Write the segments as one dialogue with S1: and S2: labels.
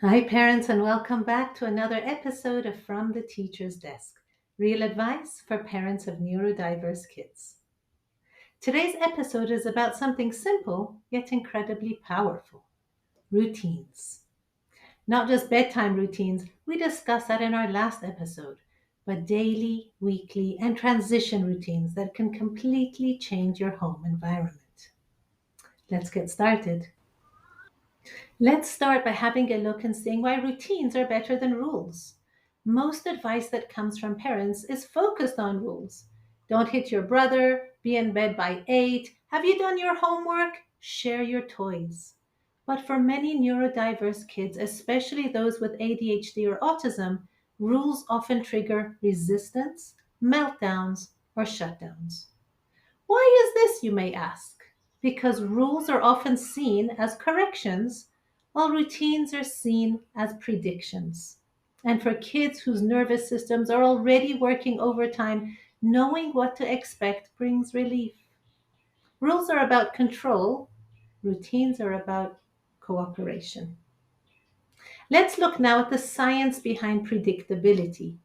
S1: Hi, parents, and welcome back to another episode of From the Teacher's Desk, real advice for parents of neurodiverse kids. Today's episode is about something simple yet incredibly powerful: routines. Not just bedtime routines, we discussed that in our last episode, but daily, weekly, and transition routines that can completely change your home environment. Let's get started. Let's start by having a look and seeing why routines are better than rules. Most advice that comes from parents is focused on rules. Don't hit your brother, be in bed by 8, have you done your homework, share your toys. But for many neurodiverse kids, especially those with ADHD or autism, rules often trigger resistance, meltdowns, or shutdowns. Why is this, you may ask? Because rules are often seen as corrections, while routines are seen as predictions. And for kids whose nervous systems are already working overtime, knowing what to expect brings relief. Rules are about control, routines are about cooperation. Let's look now at the science behind predictability.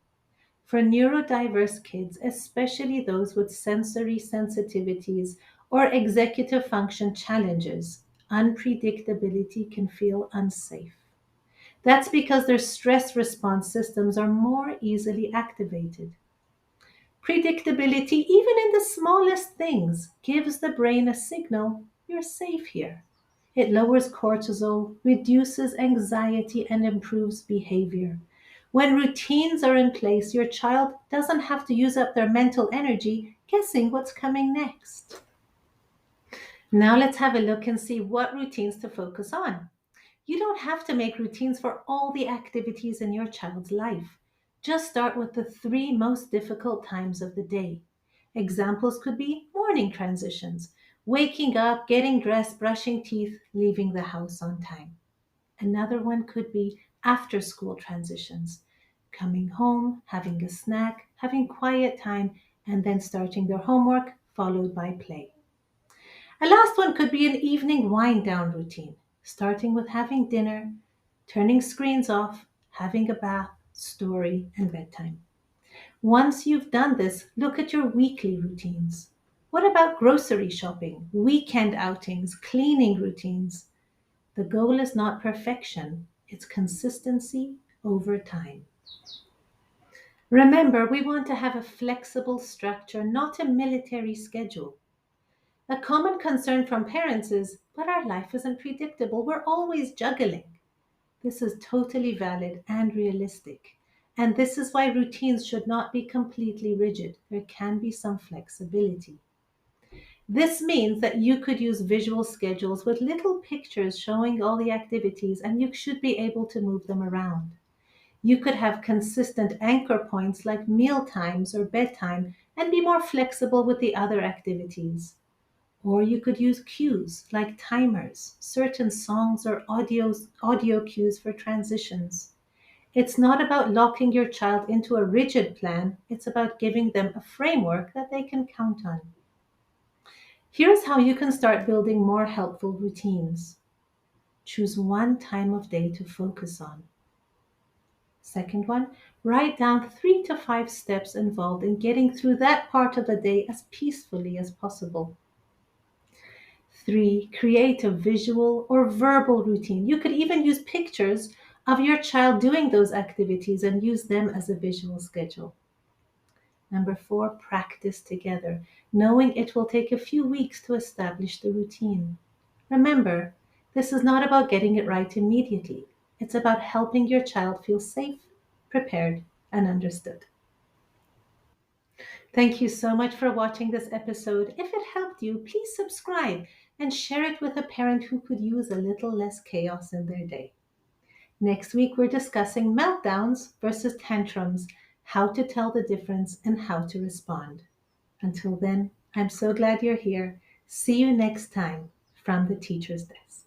S1: For neurodiverse kids, especially those with sensory sensitivities or executive function challenges, unpredictability can feel unsafe. That's because their stress response systems are more easily activated. Predictability, even in the smallest things, gives the brain a signal: you're safe here. It lowers cortisol, reduces anxiety, and improves behavior. When routines are in place, your child doesn't have to use up their mental energy guessing what's coming next. Now let's have a look and see what routines to focus on. You don't have to make routines for all the activities in your child's life. Just start with the three most difficult times of the day. Examples could be morning transitions, waking up, getting dressed, brushing teeth, leaving the house on time. Another one could be after school transitions, coming home, having a snack, having quiet time, and then starting their homework, followed by play. A last one could be an evening wind down routine, starting with having dinner, turning screens off, having a bath, story, and bedtime. Once you've done this, look at your weekly routines. What about grocery shopping, weekend outings, cleaning routines? The goal is not perfection, it's consistency over time. Remember, we want to have a flexible structure, not a military schedule. A common concern from parents is, but our life isn't predictable, we're always juggling. This is totally valid and realistic. And this is why routines should not be completely rigid. There can be some flexibility. This means that you could use visual schedules with little pictures showing all the activities, and you should be able to move them around. You could have consistent anchor points like meal times or bedtime and be more flexible with the other activities. Or you could use cues like timers, certain songs or audio cues for transitions. It's not about locking your child into a rigid plan, it's about giving them a framework that they can count on. Here's how you can start building more helpful routines. Choose one time of day to focus on. Second one, write down 3 to 5 steps involved in getting through that part of the day as peacefully as possible. 3, create a visual or verbal routine. You could even use pictures of your child doing those activities and use them as a visual schedule. Number 4, practice together, knowing it will take a few weeks to establish the routine. Remember, this is not about getting it right immediately. It's about helping your child feel safe, prepared, and understood. Thank you so much for watching this episode. If it helped you, please subscribe and share it with a parent who could use a little less chaos in their day. Next week, we're discussing meltdowns versus tantrums, how to tell the difference, and how to respond. Until then, I'm so glad you're here. See you next time from the Teacher's Desk.